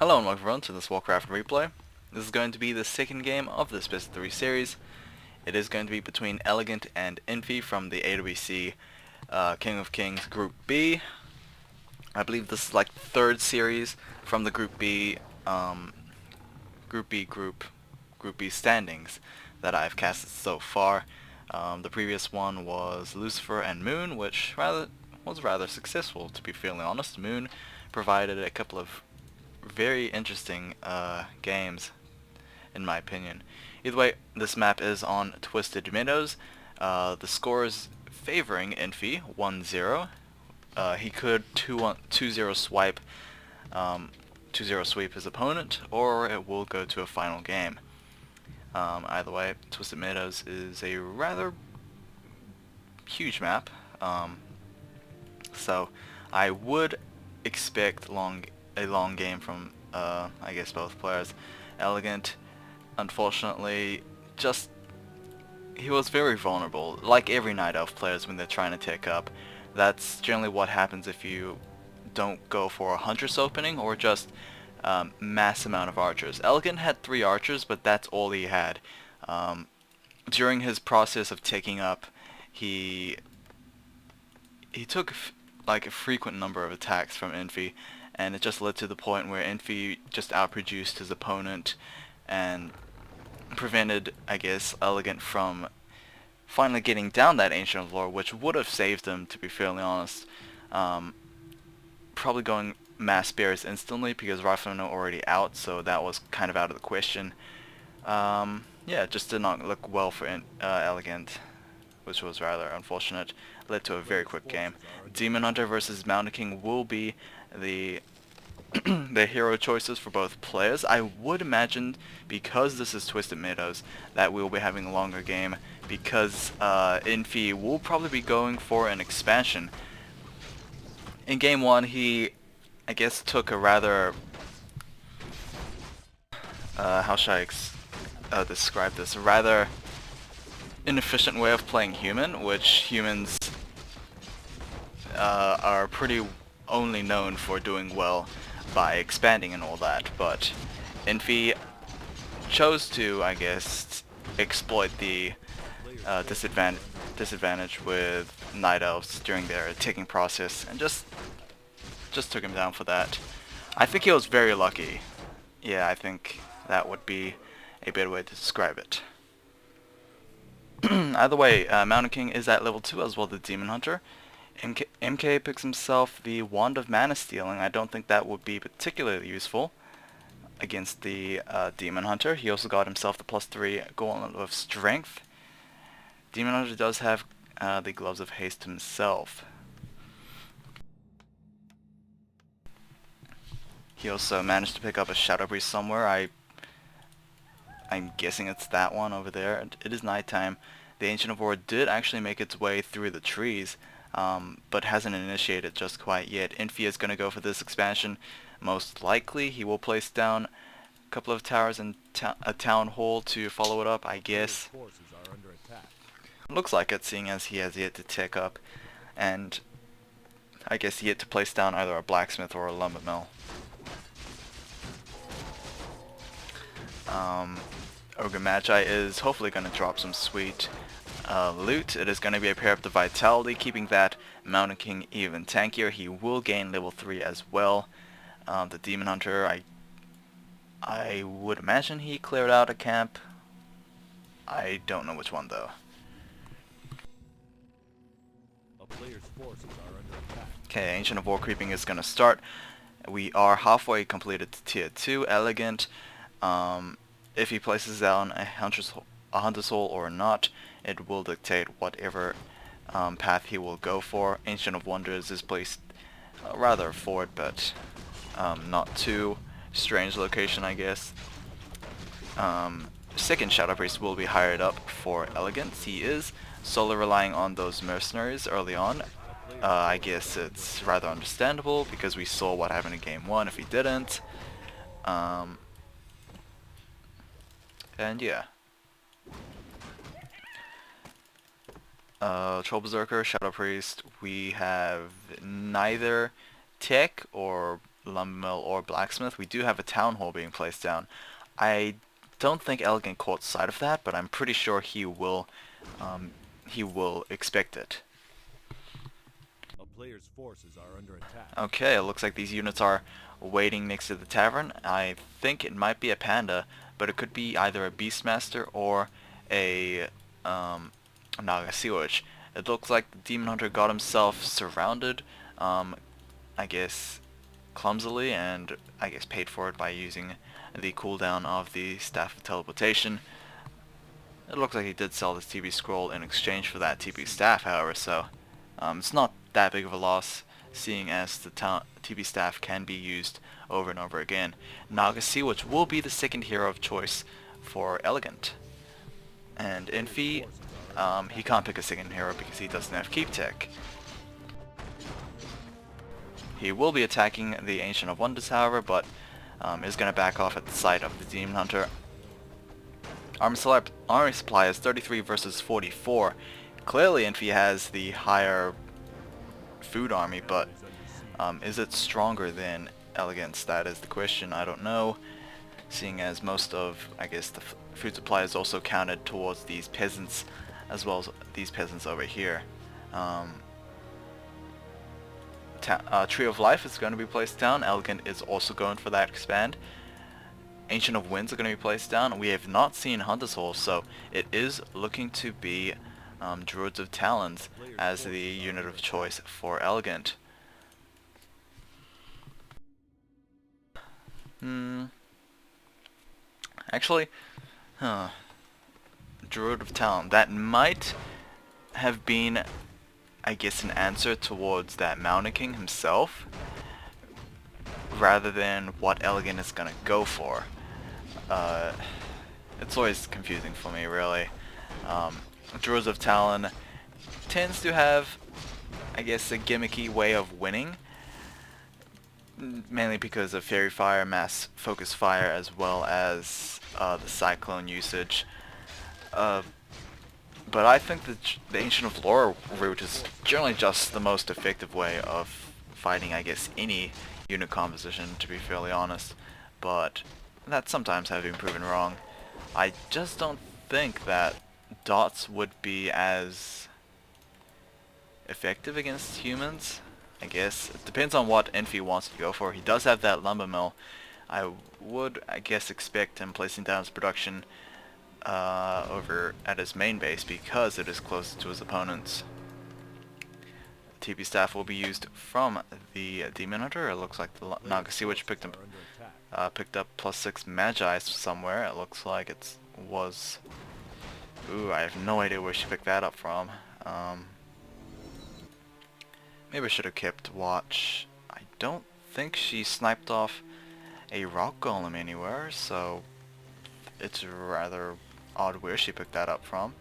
Hello and welcome everyone to this Warcraft replay. This is going to be the second game of this Best of 3 series. It is going to be between Elegant and Infi from the AWC King of Kings Group B. I believe this is like the third series from the Group B standings that I've casted so far. The previous one was Lucifer and Moon, which was rather successful, to be fairly honest. Moon provided a couple of very interesting games, in my opinion. Either way, this map is on Twisted Meadows. The score is favoring Infi 1-0. He could 2-0 swipe, 2-0 sweep his opponent, or it will go to a final game. Either way, Twisted Meadows is a rather huge map, so I would expect a long game from I guess both players. Elegant, unfortunately, he was very vulnerable, like every Night Elf players when they're trying to take up. That's generally what happens if you don't go for a Huntress opening or just mass amount of archers. Elegant had 3 archers, but that's all he had. During his process of taking up, he took like a frequent number of attacks from Infi, and it just led to the point where Infi just outproduced his opponent and prevented, I guess, Elegant from finally getting down that Ancient of Lore, which would have saved him, to be fairly honest. Probably going mass bears instantly because Riflemen are already out, so that was kind of out of the question. Yeah, it just did not look well for Elegant, which was rather unfortunate. Led to a very quick game. Demon Hunter versus Mountain King will be the the hero choices for both players. I would imagine, because this is Twisted Meadows, that we will be having a longer game, because Infi will probably be going for an expansion. In game 1, he, I guess, took a rather, how should I describe this, a rather inefficient way of playing human, which humans are pretty only known for doing well by expanding and all that, but Infi chose to, I guess, exploit the disadvantage with Night Elves during their taking process, and just took him down for that. I think he was very lucky. Yeah, I think that would be a better way to describe it. Either way, Mountain King is at level 2 as well as the Demon Hunter. MK picks himself the Wand of Mana Stealing. I don't think that would be particularly useful against the Demon Hunter. He also got himself the +3 Gauntlet of Strength. Demon Hunter does have the Gloves of Haste himself. He also managed to pick up a Shadow Priest somewhere. I'm guessing it's that one over there. It is nighttime. The Ancient of War did actually make its way through the trees, but hasn't initiated just quite yet. Infi is going to go for this expansion. Most likely he will place down a couple of towers and a town hall to follow it up, I guess. Looks like it, seeing as he has yet to take up, and I guess yet to place down either a blacksmith or a lumber mill. Ogre Magi is hopefully going to drop some sweet loot. It is going to be a pair of the Vitality, keeping that Mountain King even tankier. He will gain level 3 as well. The Demon Hunter, I would imagine he cleared out a camp. I don't know which one though. Okay, Ancient of War creeping is going to start. We are halfway completed to tier 2. Elegant. If he places down a Hunter's Hole or not, it will dictate whatever path he will go for. Ancient of Wonders is placed rather forward, but not too strange location, I guess. Second Shadow Priest will be hired up for Elegance. He is solely relying on those mercenaries early on. I guess it's rather understandable because we saw what happened in game 1 if he didn't. And yeah. Troll Berserker, Shadow Priest, we have neither tech or lumber mill or blacksmith. We do have a town hall being placed down. I don't think Elegant caught sight of that, but I'm pretty sure he will expect it. A player's forces are under attack. Okay, it looks like these units are waiting next to the tavern. I think it might be a panda, but it could be either a beastmaster or a Naga sea witch. It looks like the demon hunter got himself surrounded, I guess clumsily, and I guess paid for it by using the cooldown of the staff of teleportation. It looks like he did sell this TB scroll in exchange for that TB staff, however, so it's not that big of a loss, seeing as the TB staff can be used over and over again. Naga Sea Witch will be the second hero of choice for Elegant. And Infi, he can't pick a second hero because he doesn't have Keep Tech. He will be attacking the Ancient of Wonders, however, but is going to back off at the sight of the Demon Hunter. Army supply is 33 versus 44. Clearly Infi has the higher food army, but is it stronger than Elegance? That is the question. I don't know, seeing as most of, I guess, the food supply is also counted towards these peasants, as well as these peasants over here. Tree of Life is going to be placed down. Elegant is also going for that expand. Ancient of Winds are going to be placed down. We have not seen Hunter's Hall, so it is looking to be Druids of Talons as the unit of choice for Elegant. Actually, Druid of Talon. That might have been, I guess, an answer towards that Mountain King himself, rather than what Elegant is gonna go for. It's always confusing for me, really. Druids of Talon tends to have, I guess, a gimmicky way of winning, mainly because of Fairy Fire, Mass Focus Fire, as well as the Cyclone usage. But I think that the Ancient of Lore route is generally just the most effective way of fighting, I guess, any unit composition, to be fairly honest. But that sometimes have been proven wrong. I just don't think that dots would be as effective against humans. I guess it depends on what Infi wants to go for. He does have that lumber mill. I would, I guess, expect him placing down his production over at his main base because it is closest to his opponents. TP staff will be used from the Demon Hunter. It looks like the Naga Sea Witch picked up +6 Magi somewhere. It looks like it was. Ooh, I have no idea where she picked that up from. Maybe I should have kept watch. I don't think she sniped off a rock golem anywhere, so it's rather odd where she picked that up from.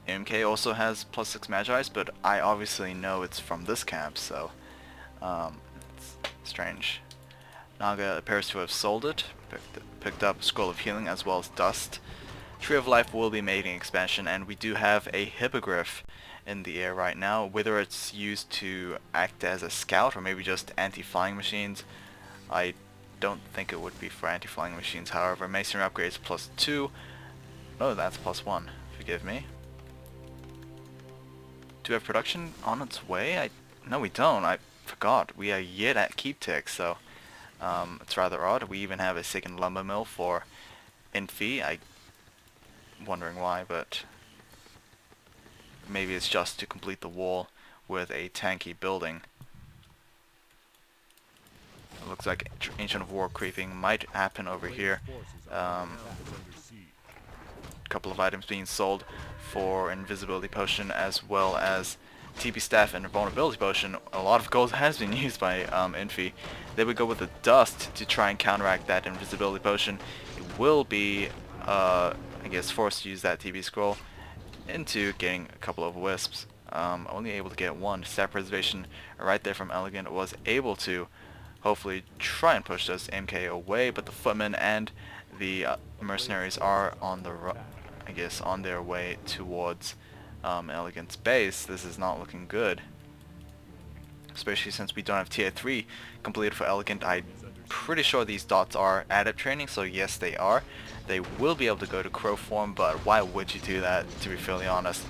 MK also has +6 Magi's, but I obviously know it's from this camp, so it's strange. Naga appears to have sold it, picked up Scroll of Healing as well as Dust. Tree of Life will be making expansion, and we do have a Hippogriff in the air right now. Whether it's used to act as a scout or maybe just anti-flying machines, I don't think it would be for anti-flying machines. However, Masonry upgrades +2. Oh, that's +1. Forgive me. Do we have production on its way? No, we don't. I forgot. We are yet at Keep Tech, so it's rather odd. We even have a second lumber mill for Infi. I'm wondering why, but maybe it's just to complete the wall with a tanky building. It looks like Ancient of War creeping might happen over here. Couple of items being sold for Invisibility Potion as well as TP Staff and Vulnerability Potion. A lot of gold has been used by Infi. They would go with the Dust to try and counteract that Invisibility Potion. It will be, I guess, forced to use that TP Scroll into getting a couple of Wisps. Only able to get one. Staff Preservation right there from Elegant was able to hopefully try and push this MK away, but the Footmen and the mercenaries are on the I guess on their way towards Elegant's base. This is not looking good. especially since we don't have tier 3 completed for Elegant. I'm pretty sure these dots are adept training, so yes they are. They will be able to go to Crow form, but why would you do that, to be fairly honest?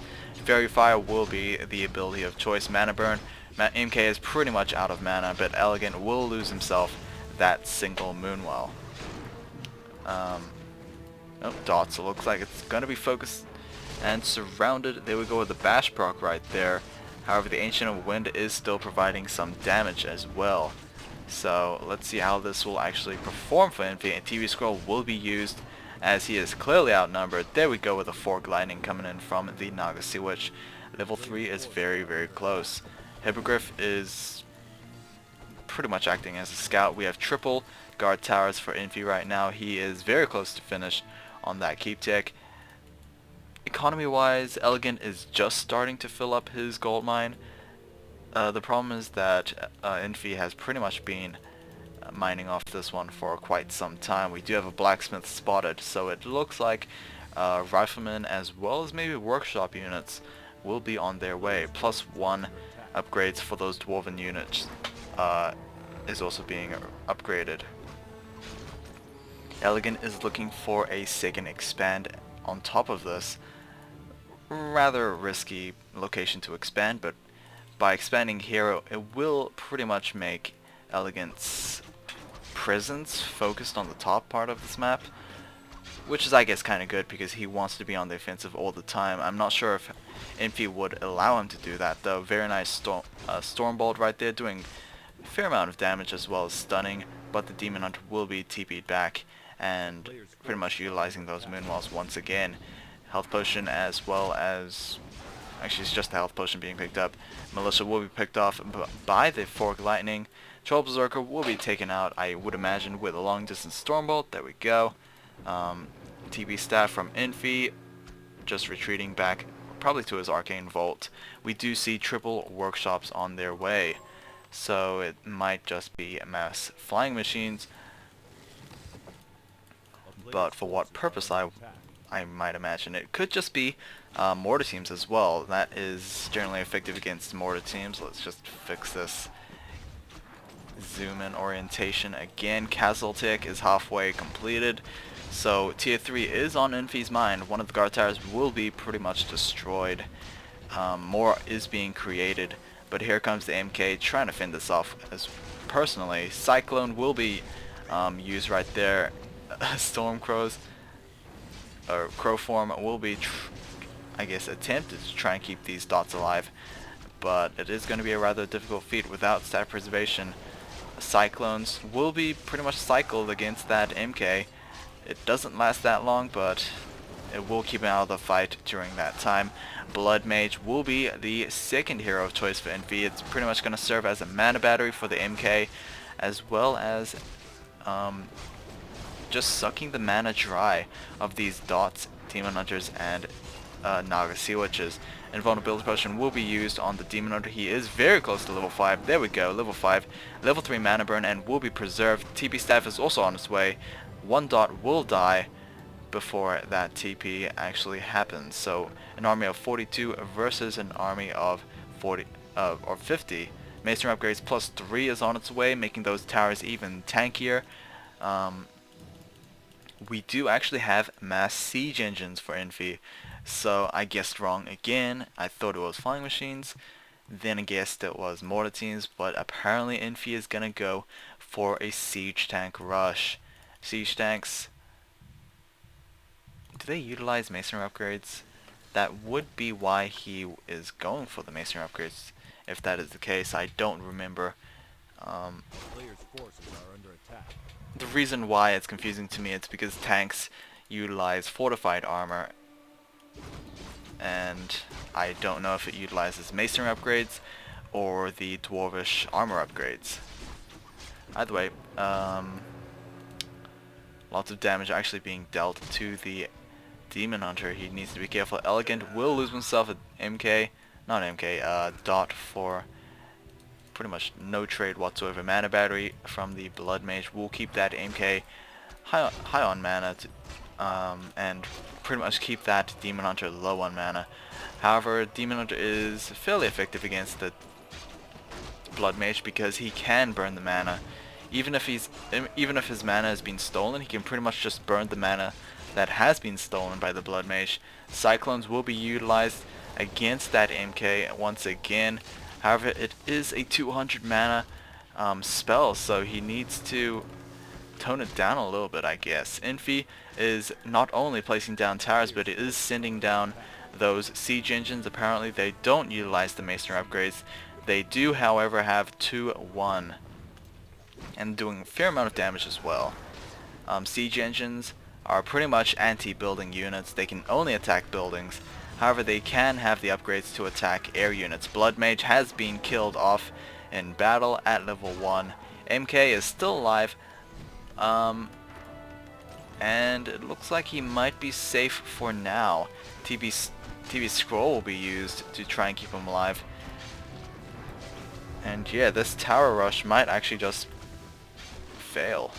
Fairy Fire will be the ability of choice. Mana Burn, MK is pretty much out of mana, but Elegant will lose himself that single Moonwell. Nope, dots, it looks like it's gonna be focused and surrounded. There we go with the bash proc right there. However, the Ancient of Wind is still providing some damage as well. So let's see how this will actually perform for Infi. And TV Scroll will be used as he is clearly outnumbered. There we go with a Fork Lightning coming in from the Naga Sea Witch. Level 3 is very, very close. Hippogriff is pretty much acting as a scout. We have triple guard towers for Infi right now. He is very close to finish on that keep tick. Economy wise, Elegant is just starting to fill up his gold mine. The problem is that Infi has pretty much been mining off this one for quite some time. We do have a blacksmith spotted, so it looks like riflemen as well as maybe workshop units will be on their way. +1 upgrades for those dwarven units is also being upgraded. Elegant is looking for a second expand on top of this. Rather risky location to expand, but by expanding here it will pretty much make Elegant's presence focused on the top part of this map, which is I guess kind of good because he wants to be on the offensive all the time. I'm not sure if Infi would allow him to do that though. Very nice Stormbolt right there, doing a fair amount of damage as well as stunning, but the Demon Hunter will be TP'd back and pretty much utilizing those Moonwells once again. Health Potion as well as... actually it's just the Health Potion being picked up. Militia will be picked off by the Fork Lightning. Troll Berserker will be taken out, I would imagine, with a long distance Stormbolt. There we go. TB Staff from Infi just retreating back probably to his Arcane Vault. We do see triple workshops on their way, so it might just be mass flying machines. But for what purpose, I might imagine it could just be mortar teams as well. That is generally effective against mortar teams. Let's just fix this zoom in orientation again. Castle Tick is halfway completed, so tier 3 is on Infi's mind. One of the guard towers will be pretty much destroyed. More is being created, but here comes the MK trying to fend this off. As personally, Cyclone will be used right there. Storm Crows or Crow form will be I guess attempted to try and keep these dots alive, but it is going to be a rather difficult feat without stat preservation. Cyclones will be pretty much cycled against that MK. It doesn't last that long, but it will keep him out of the fight during that time. Blood Mage will be the second hero of choice for Infi. It's pretty much going to serve as a mana battery for the MK, as well as just sucking the mana dry of these dots, Demon Hunters, and Naga Sea Witches. Invulnerability Potion will be used on the Demon Hunter. He is very close to level 5. There we go, level 5. Level 3 Mana Burn and will be preserved. TP Staff is also on its way. One dot will die before that TP actually happens. So an army of 42 versus an army of 40 or 50. Masonry upgrades +3 is on its way, making those towers even tankier. We do actually have mass siege engines for Infi, so I guessed wrong again. I thought it was flying machines, then I guessed it was mortar teams, but apparently Infi is gonna go for a siege tank rush. Siege tanks, do they utilize masonry upgrades? That would be why he is going for the masonry upgrades. If that is the case, I don't remember. Player's forces are under attack. The reason why it's confusing to me is because tanks utilize fortified armor, and I don't know if it utilizes masonry upgrades or the dwarvish armor upgrades. Either way, lots of damage actually being dealt to the Demon Hunter. He needs to be careful. Elegant will lose himself at dot for pretty much no trade whatsoever. Mana Battery from the Blood Mage will keep that MK high on mana and pretty much keep that Demon Hunter low on mana. However, Demon Hunter is fairly effective against the Blood Mage because he can burn the mana. Even if his mana has been stolen, he can pretty much just burn the mana that has been stolen by the Blood Mage. Cyclones will be utilized against that MK once again. However, it is a 200 mana spell, so he needs to tone it down a little bit, I guess. Infi is not only placing down towers, but it is sending down those siege engines. Apparently they don't utilize the masonry upgrades. They do, however, have 2-1 and doing a fair amount of damage as well. Siege engines are pretty much anti-building units. They can only attack buildings. However, they can have the upgrades to attack air units. Blood Mage has been killed off in battle at level 1. MK is still alive, and it looks like he might be safe for now. TV Scroll will be used to try and keep him alive. And yeah, this tower rush might actually just fail.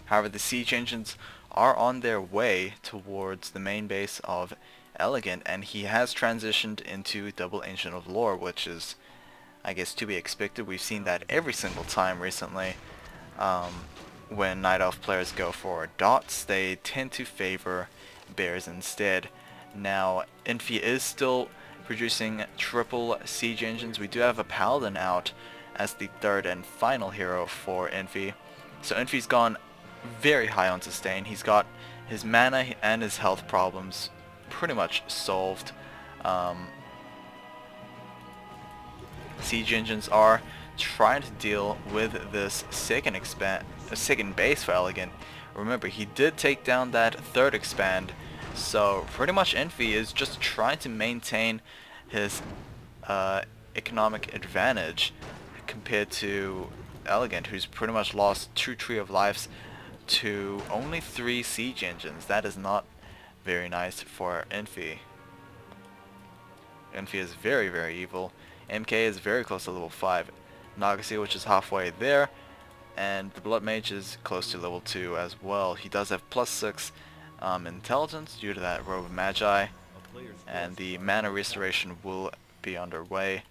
However, the siege engines are on their way towards the main base of Elegant, and he has transitioned into Double Ancient of Lore, which is, I guess, to be expected. We've seen that every single time recently. When Night Elf players go for dots, they tend to favor bears instead. Now, Infi is still producing triple siege engines. We do have a Paladin out as the third and final hero for Infi. So Infi's gone very high on sustain. He's got his mana and his health problems pretty much solved. Siege engines are trying to deal with this second base for Elegant. Remember, he did take down that third expand, so pretty much Infi is just trying to maintain his economic advantage compared to Elegant, who's pretty much lost 2 Tree of Lives to only 3 siege engines. That is not very nice for Infi. Infi is very, very evil. MK is very close to level 5. Nagase, which is halfway there, and the Blood Mage is close to level 2 as well. He does have +6 intelligence due to that Robe of Magi, and the mana restoration will be underway.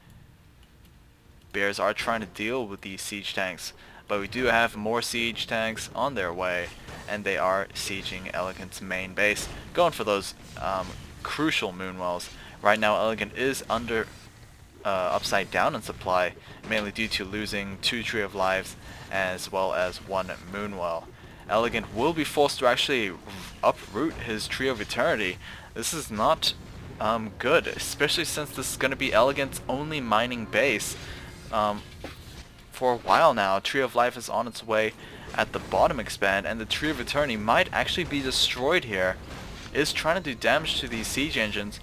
Bears are trying to deal with these siege tanks, but we do have more siege tanks on their way, and they are sieging Elegant's main base, going for those crucial Moonwells. Right now Elegant is under upside down in supply, mainly due to losing 2 Tree of Lives as well as 1 Moonwell. Elegant will be forced to actually uproot his Tree of Eternity. This is not good, especially since this is going to be Elegant's only mining base for a while now. Tree of Life is on its way at the bottom expand, and the Tree of Eternity might actually be destroyed here. It is trying to do damage to these siege engines,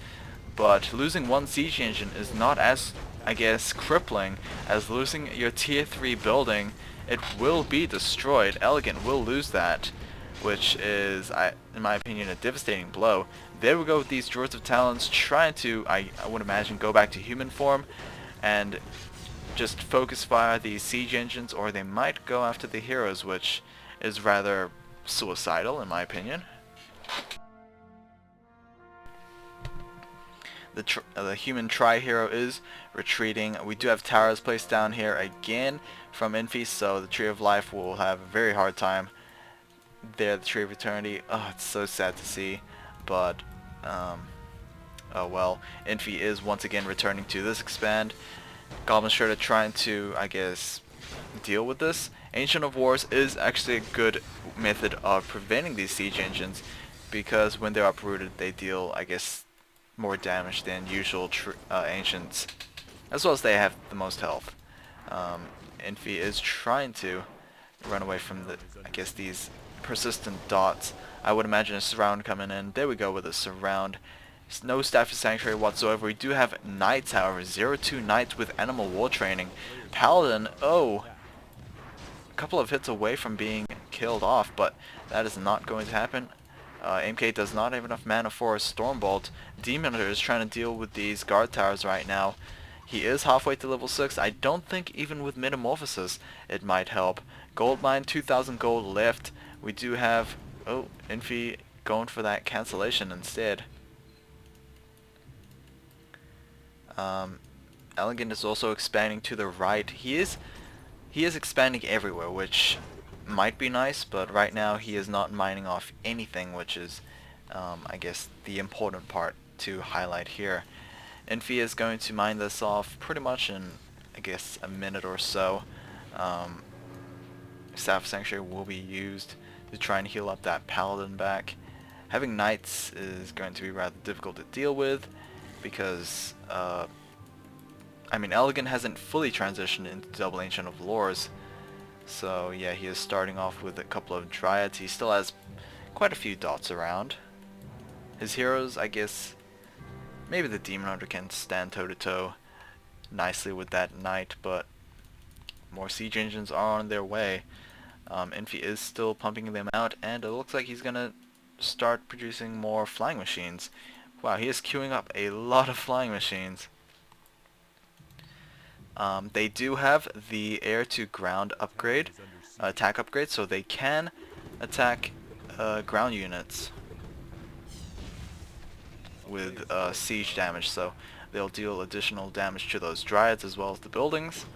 but losing 1 siege engine is not as, I guess, crippling as losing your tier 3 building. It will be destroyed. Elegant will lose that, which is, in my opinion, a devastating blow. There we go with these Druids of Talons trying to, I would imagine, go back to human form and just focus fire these siege engines, or they might go after the heroes, which is rather suicidal in my opinion. The human tri-hero is retreating. We do have towers placed down here again from Infi, so the Tree of Life will have a very hard time. There, the Tree of Eternity. Oh, it's so sad to see, but oh well. Infi is once again returning to this expand. Goblin Shredder trying to, I guess, deal with this. Ancient of Wars is actually a good method of preventing these siege engines, because when they're uprooted they deal, I guess, more damage than usual ancients, as well as they have the most health. Infi is trying to run away from the, I guess, these persistent dots. I would imagine a surround coming in. There we go with a surround. No Staff of Sanctuary whatsoever. We do have Knights, however, 0-2 Knights with Animal War Training. Paladin, oh, a couple of hits away from being killed off, but that is not going to happen. MK does not have enough mana for a Stormbolt. Demon Hunter is trying to deal with these guard towers right now. He is halfway to level 6. I don't think even with Metamorphosis it might help. Gold Mine, 2,000 gold left. We do have, oh, Infi going for that cancellation instead. Elegant is also expanding to the right. He is expanding everywhere, which might be nice, but right now he is not mining off anything, which is, I guess, the important part to highlight here. Infi is going to mine this off pretty much in, I guess, a minute or so. Staff Sanctuary will be used to try and heal up that Paladin back. Having Knights is going to be rather difficult to deal with because, I mean, Elegant hasn't fully transitioned into Double Ancient of Lores. So yeah, he is starting off with a couple of Dryads. He still has quite a few dots around. His heroes, I guess, maybe the Demon Hunter can stand toe-to-toe nicely with that Knight, but more siege engines are on their way. Infi is still pumping them out, and it looks like he's gonna start producing more flying machines. Wow, he is queuing up a lot of flying machines. They do have the air-to-ground upgrade, attack upgrade, so they can attack ground units with siege damage, so they'll deal additional damage to those Dryads as well as the buildings.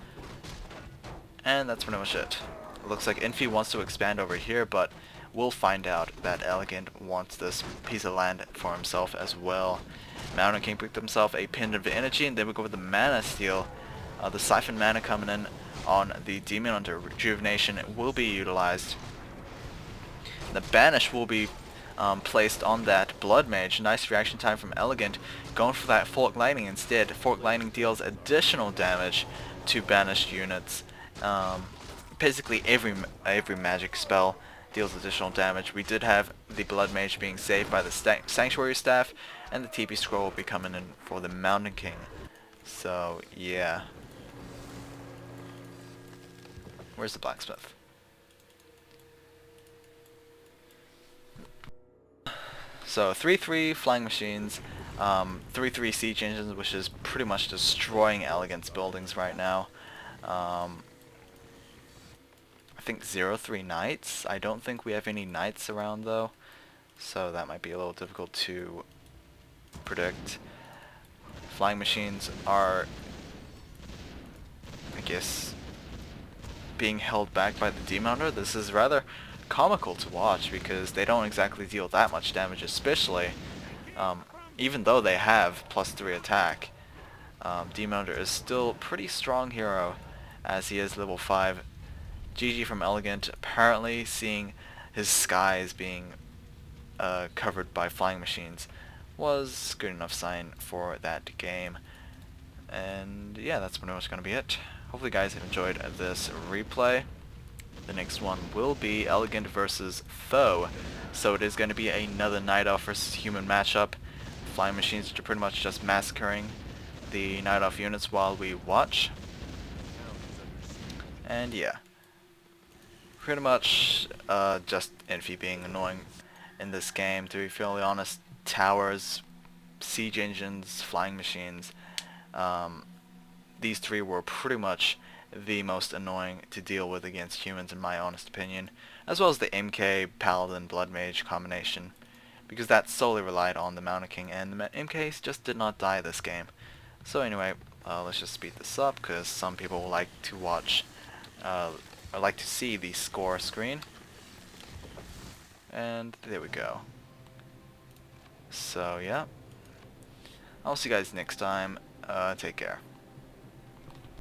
And that's pretty much it. It looks like Infi wants to expand over here, but we'll find out that Elegant wants this piece of land for himself as well. Mountain King picked himself a Pendant of Energy, and then we go with the Mana Steal. The Siphon Mana coming in on the Demon Hunter. Rejuvenation will be utilized. The Banish will be placed on that Blood Mage. Nice reaction time from Elegant. Going for that Fork Lightning instead. Fork Lightning deals additional damage to banished units. Basically every magic spell deals additional damage. We did have the Blood Mage being saved by the Sanctuary Staff, and the TP Scroll will be coming in for the Mountain King. So yeah. Where's the blacksmith? So 3-3 flying machines, 3-3 siege engines, which is pretty much destroying Elegant's buildings right now. I think 0-3 knights. I don't think we have any knights around though, so that might be a little difficult to predict. Flying machines are, I guess, being held back by the Demon Hunter. This is rather comical to watch because they don't exactly deal that much damage, especially even though they have +3 attack. Demon Hunter is still a pretty strong hero as he is level 5. GG from Elegant, apparently seeing his skies being covered by flying machines was good enough sign for that game. And yeah, that's pretty much going to be it. Hopefully you guys have enjoyed this replay. The next one will be Elegant versus Foe. So it is going to be another Night Elf versus human matchup. Flying machines are pretty much just massacring the Night Elf units while we watch. And yeah. Pretty much just Infi being annoying in this game, to be fairly honest. Towers, siege engines, flying machines. These three were pretty much the most annoying to deal with against humans in my honest opinion, as well as the MK, Paladin, Blood Mage combination, because that solely relied on the Mountain King, and the MKs just did not die this game. So anyway, let's just speed this up, because some people like to watch, or like to see the score screen. And there we go. So yeah, I'll see you guys next time. Take care.